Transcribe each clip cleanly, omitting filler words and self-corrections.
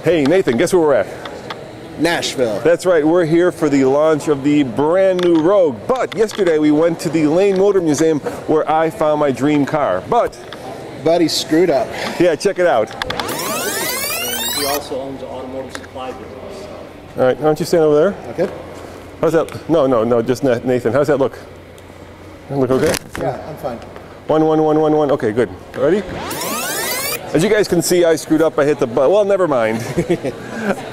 Hey Nathan, guess where we're at? Nashville. That's right, we're here for the launch of the brand new Rogue. But yesterday we went to the Lane Motor Museum where I found my dream car. But Buddy screwed up. yeah, check it out. He also owns an automotive supply business. All right, why don't you stand over there? Okay. How's that? No, just Nathan. How's that look? Look okay? Yeah, I'm fine. 1, 1, 1, 1, 1. Okay, good. Ready? As you guys can see, I screwed up. I hit the button. Well, never mind.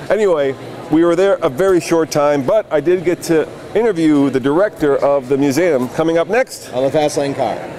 Anyway, we were there a very short time, but I did get to interview the director of the museum. Coming up next On the fast lane car.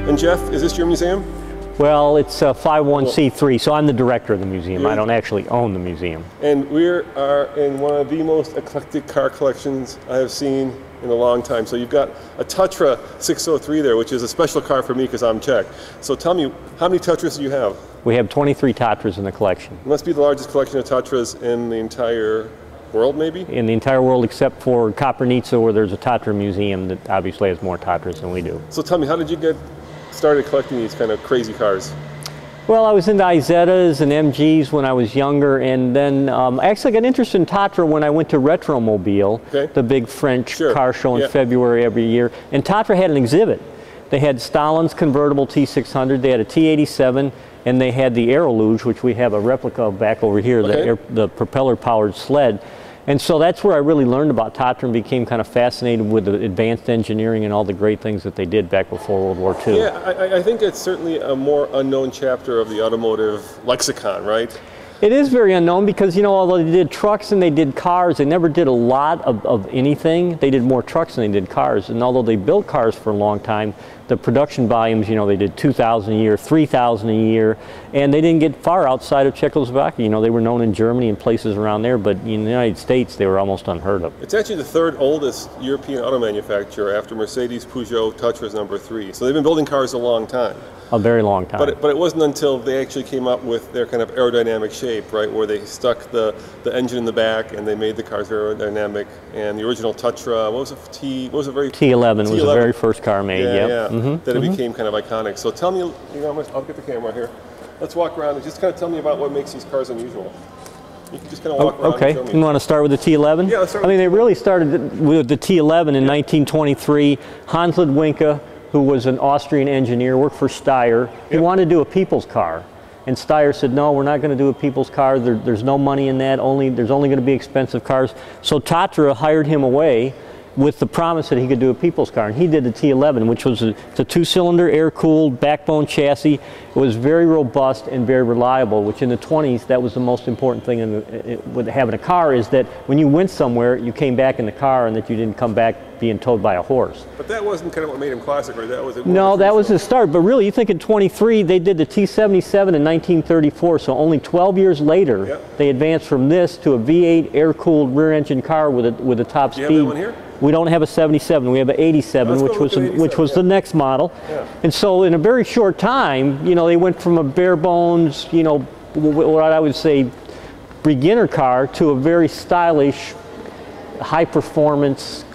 And Jeff, is this your museum? Well, it's a 501c3, so I'm the director of the museum. I don't actually own the museum. And we are in one of the most eclectic car collections I have seen in a long time. So you've got a Tatra 603 there, which is a special car for me because I'm Czech. So tell me, how many Tatras do you have? We have 23 Tatras in the collection. It must be the largest collection of Tatras in the entire world, maybe? In the entire world except for Kopernica, where there's a Tatra museum that obviously has more Tatras than we do. So tell me, how did you get started collecting these kind of crazy cars? Well, I was into Izettas and MGs when I was younger, and then I actually got interested in Tatra when I went to Retromobile, the big French car show in February every year, and Tatra had an exhibit. They had Stalin's convertible T600, they had a T87, and they had the Aeroluge, which we have a replica of back over here, the propeller-powered sled. And so that's where I really learned about Tatra and became kind of fascinated with the advanced engineering and all the great things that they did back before World War II. Yeah, I think it's certainly a more unknown chapter of the automotive lexicon, right? It is very unknown because, you know, although they did trucks and they did cars, they never did a lot of anything. They did more trucks than they did cars. And although they built cars for a long time, the production volumes, you know, they did 2,000 a year, 3,000 a year, and they didn't get far outside of Czechoslovakia. You know, they were known in Germany and places around there, but in the United States, they were almost unheard of. It's actually the third oldest European auto manufacturer after Mercedes, Peugeot, Tatra's #3. So they've been building cars a long time. A very long time. But it wasn't until they actually came up with their kind of aerodynamic shape, right, where they stuck the engine in the back and they made the cars aerodynamic. And the original Tatra, what was it? T11 was the very first car made. That it became kind of iconic. So tell me, you know, I'll get the camera here. Let's walk around and just kind of tell me about what makes these cars unusual. You can just kind of walk around and show me. You want to start with the T11? Yeah, let's start with they really started with the T11 in 1923. Hans Ludwinka, who was an Austrian engineer, worked for Steyr. He wanted to do a people's car. And Steyr said, no, we're not going to do a people's car. There's no money in that. There's only going to be expensive cars. So Tatra hired him away with the promise that he could do a people's car. And he did the T11, which was a two-cylinder, air-cooled, backbone chassis. It was very robust and very reliable, which in the 20s, that was the most important thing with having a car, is that when you went somewhere, you came back in the car and that you didn't come back being towed by a horse. But that wasn't kind of what made him classic, right? That was No, that was the start. But really, you think in 23, they did the T77 in 1934, so only 12 years later, they advanced from this to a V8 air-cooled rear-engine car with a top speed. Do you have that one here? We don't have a 77, we have an 87, which was the next model. And so in a very short time, you know, they went from a bare bones, you know, what I would say beginner car to a very stylish, high performance,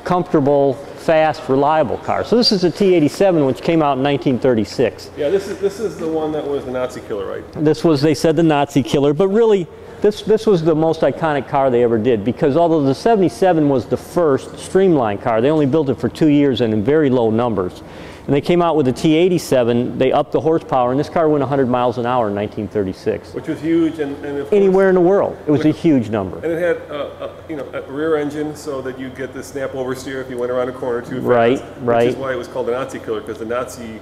comfortable, fast, reliable car. So this is a T87, which came out in 1936. Yeah, this is the one that was the Nazi killer, right? This was, they said, the Nazi killer, but really, this was the most iconic car they ever did, because although the 77 was the first streamlined car, they only built it for 2 years and in very low numbers. And they came out with the T87, they upped the horsepower, and this car went 100 miles an hour in 1936. Which was huge, and of course, anywhere in the world. It was a huge number. And it had a rear engine so that you get the snap oversteer if you went around a corner too fast. Right. Which is why it was called the Nazi killer, because the Nazi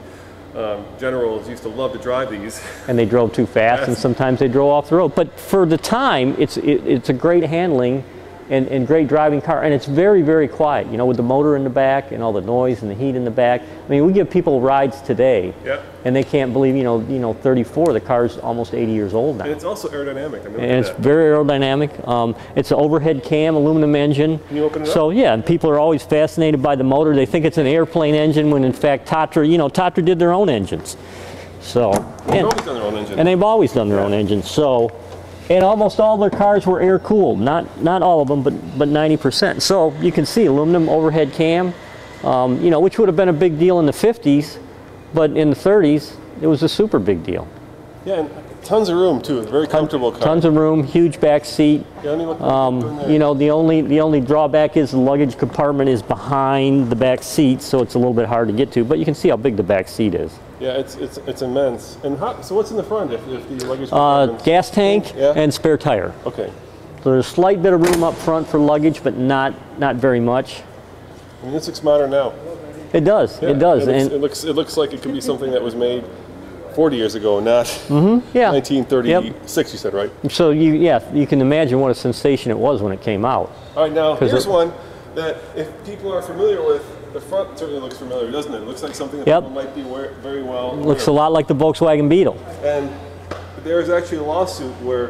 generals used to love to drive these. And they drove too fast, and sometimes they drove off the road. But for the time, it's a great handling and great driving car, and it's very, very quiet, you know, with the motor in the back and all the noise and the heat in the back. I mean, we give people rides today, and they can't believe, you know, 34, the car's almost 80 years old now. And it's also aerodynamic. I mean, and it's very aerodynamic. It's an overhead cam, aluminum engine. Can you open it up? So yeah, and people are always fascinated by the motor. They think it's an airplane engine when in fact Tatra, you know, Tatra did their own engines. So, they've always done their own engine. And they've always done their own engines. So. And almost all their cars were air-cooled, not all of them, but 90%. So you can see aluminum overhead cam, you know, which would have been a big deal in the 50s, but in the 30s, it was a super big deal. Yeah, and tons of room too. It's a very comfortable car. Tons of room, huge back seat. Yeah, you know, the only drawback is the luggage compartment is behind the back seat, so it's a little bit hard to get to. But you can see how big the back seat is. Yeah, it's immense. And so what's in the front if the luggage compartment? Gas tank and spare tire. Okay. So there's a slight bit of room up front for luggage, but not very much. I mean, this looks modern now. It does. Yeah, it does. It looks like it could be something that was made 40 years ago, not 1936. You said, right? So you can imagine what a sensation it was when it came out. All right, now here's one that if people are familiar with. The front certainly looks familiar, doesn't it? It looks like something that people might be very well aware. Looks a lot like the Volkswagen Beetle. And there's actually a lawsuit where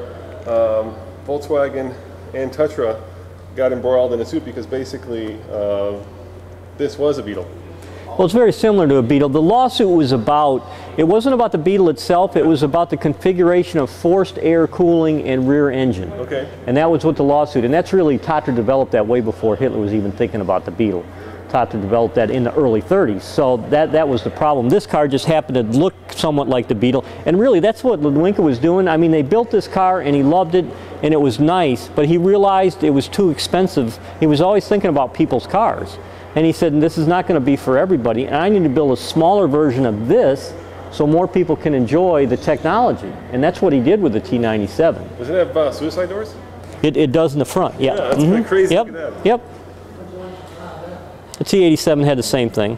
Volkswagen and Tatra got embroiled in a suit because basically this was a Beetle. Well, it's very similar to a Beetle. The lawsuit was it wasn't about the Beetle itself, it was about the configuration of forced air cooling and rear engine. Okay. And that was what the lawsuit, and that's really, Tatra developed that way before Hitler was even thinking about the Beetle. Tatra developed that in the early 30s, so that was the problem. This car just happened to look somewhat like the Beetle, and really that's what Ludwinka was doing. I mean, they built this car and he loved it and it was nice, but he realized it was too expensive. He was always thinking about people's cars, and he said, this is not going to be for everybody, and I need to build a smaller version of this so more people can enjoy the technology, and that's what he did with the T97. Does it have suicide doors? It does in the front, yeah. Yeah, that's kind of crazy. Yep. The T87 had the same thing.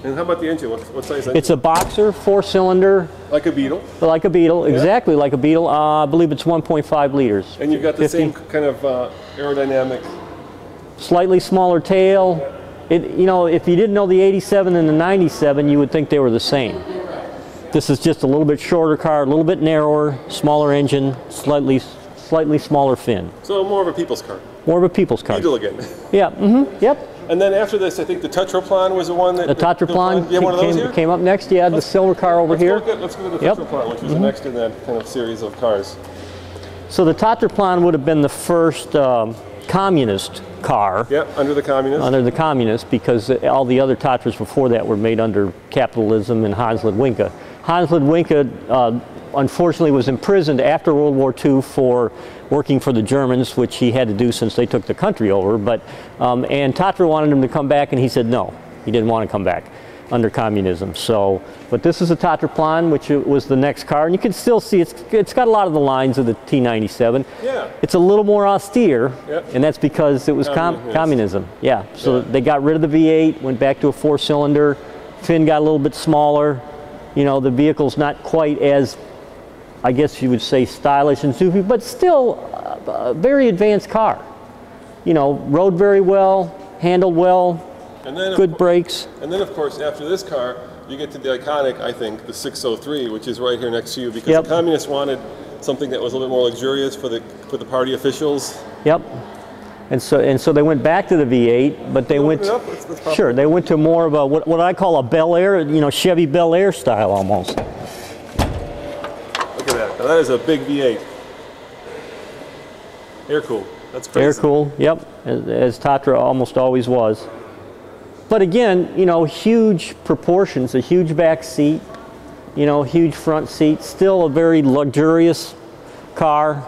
And how about the engine? What size engine? It's a boxer, 4-cylinder. Like a Beetle? Like a Beetle, exactly like a Beetle. I believe it's 1.5 liters. And you've got the same kind of aerodynamic. Slightly smaller tail. You know, if you didn't know the 87 and the 97, you would think they were the same. This is just a little bit shorter car, a little bit narrower, smaller engine, slightly smaller fin. So more of a people's car. More of a people's car. Beetle again. Yeah. Yep. And then after this, I think the Tatraplan was the one that... The Tatraplan came up next. Yeah, the silver car over here. Let's go to the Tatraplan, which was the next in that kind of series of cars. So the Tatraplan would have been the first communist car. Yeah, under the communists. Under the communists, because all the other Tatras before that were made under capitalism and Hans Ludwinka. Hans Ludwinka unfortunately was imprisoned after World War II for working for the Germans, which he had to do since they took the country over. But and Tatra wanted him to come back, and he said no, he didn't want to come back under communism. So, but this is a Tatraplan, which was the next car, and you can still see it's got a lot of the lines of the T97. Yeah. It's a little more austere, and that's because it was communism. Yeah. So they got rid of the V8, went back to a 4-cylinder. Fin got a little bit smaller. You know, the vehicle's not quite as, I guess you would say, stylish and soupy, but still a very advanced car. You know, rode very well, handled well, and then good brakes. And then, of course, after this car, you get to the iconic, I think, the 603, which is right here next to you, because the communists wanted something that was a little bit more luxurious for the party officials. Yep. And so they went back to the V8, but they went they went to more of a what I call a Bel Air, you know, Chevy Bel Air style almost. Look at that. Now that is a big V8. Air cooled. That's crazy. Air cooled. Yep. As Tatra almost always was. But again, you know, huge proportions, a huge back seat, you know, huge front seat, still a very luxurious car.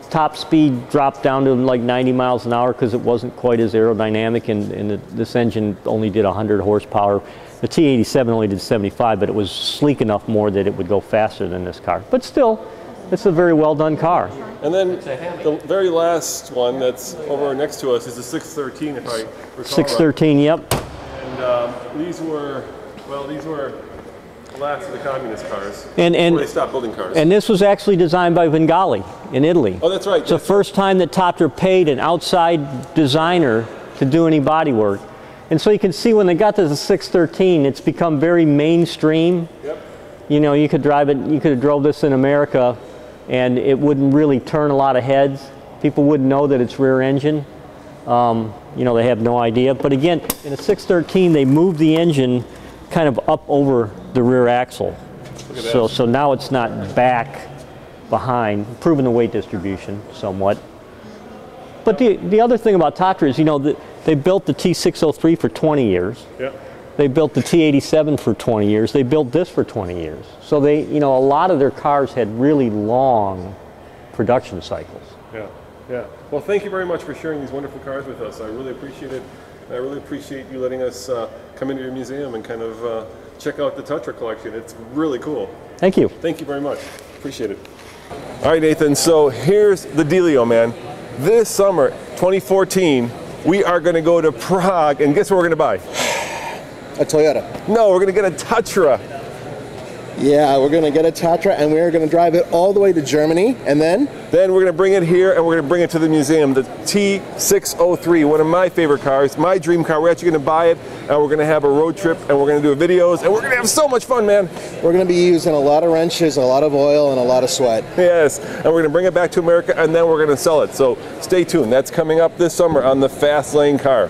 Top speed dropped down to like 90 miles an hour because it wasn't quite as aerodynamic, and this engine only did 100 horsepower. The T87 only did 75, but it was sleek enough more that it would go faster than this car. But still, it's a very well done car. And then the very last one that's over next to us is the 613, if I recall. 613, yep. And these were The last of the communist cars. And before they stopped building cars. And this was actually designed by Bengali in Italy. Oh, that's right. It's the first time that Tatra paid an outside designer to do any body work. And so you can see when they got to the 613, it's become very mainstream. Yep. You know, you could drive it, you could have drove this in America and it wouldn't really turn a lot of heads. People wouldn't know that it's rear engine. You know, they have no idea. But again, in a 613, they moved the engine kind of up over the rear axle. So now it's not back behind, improving the weight distribution somewhat. But the other thing about Tatra is, you know, they built the T603 for 20 years. Yep. They built the T87 for 20 years. They built this for 20 years. So they, you know, a lot of their cars had really long production cycles. Yeah, yeah. Well, thank you very much for sharing these wonderful cars with us. I really appreciate it. I really appreciate you letting us come into your museum and kind of check out the Tatra collection. It's really cool. Thank you. Thank you very much. Appreciate it. All right, Nathan, so here's the dealio, man. This summer, 2014, we are going to go to Prague, and guess what we're going to buy? A Toyota. No, we're going to get a Tatra. Yeah, we're going to get a Tatra, and we're going to drive it all the way to Germany, and then? Then we're going to bring it here, and we're going to bring it to the museum, the T603, one of my favorite cars, my dream car. We're actually going to buy it, and we're going to have a road trip, and we're going to do videos, and we're going to have so much fun, man. We're going to be using a lot of wrenches, a lot of oil, and a lot of sweat. Yes, and we're going to bring it back to America, and then we're going to sell it. So stay tuned. That's coming up this summer on the Fast Lane Car.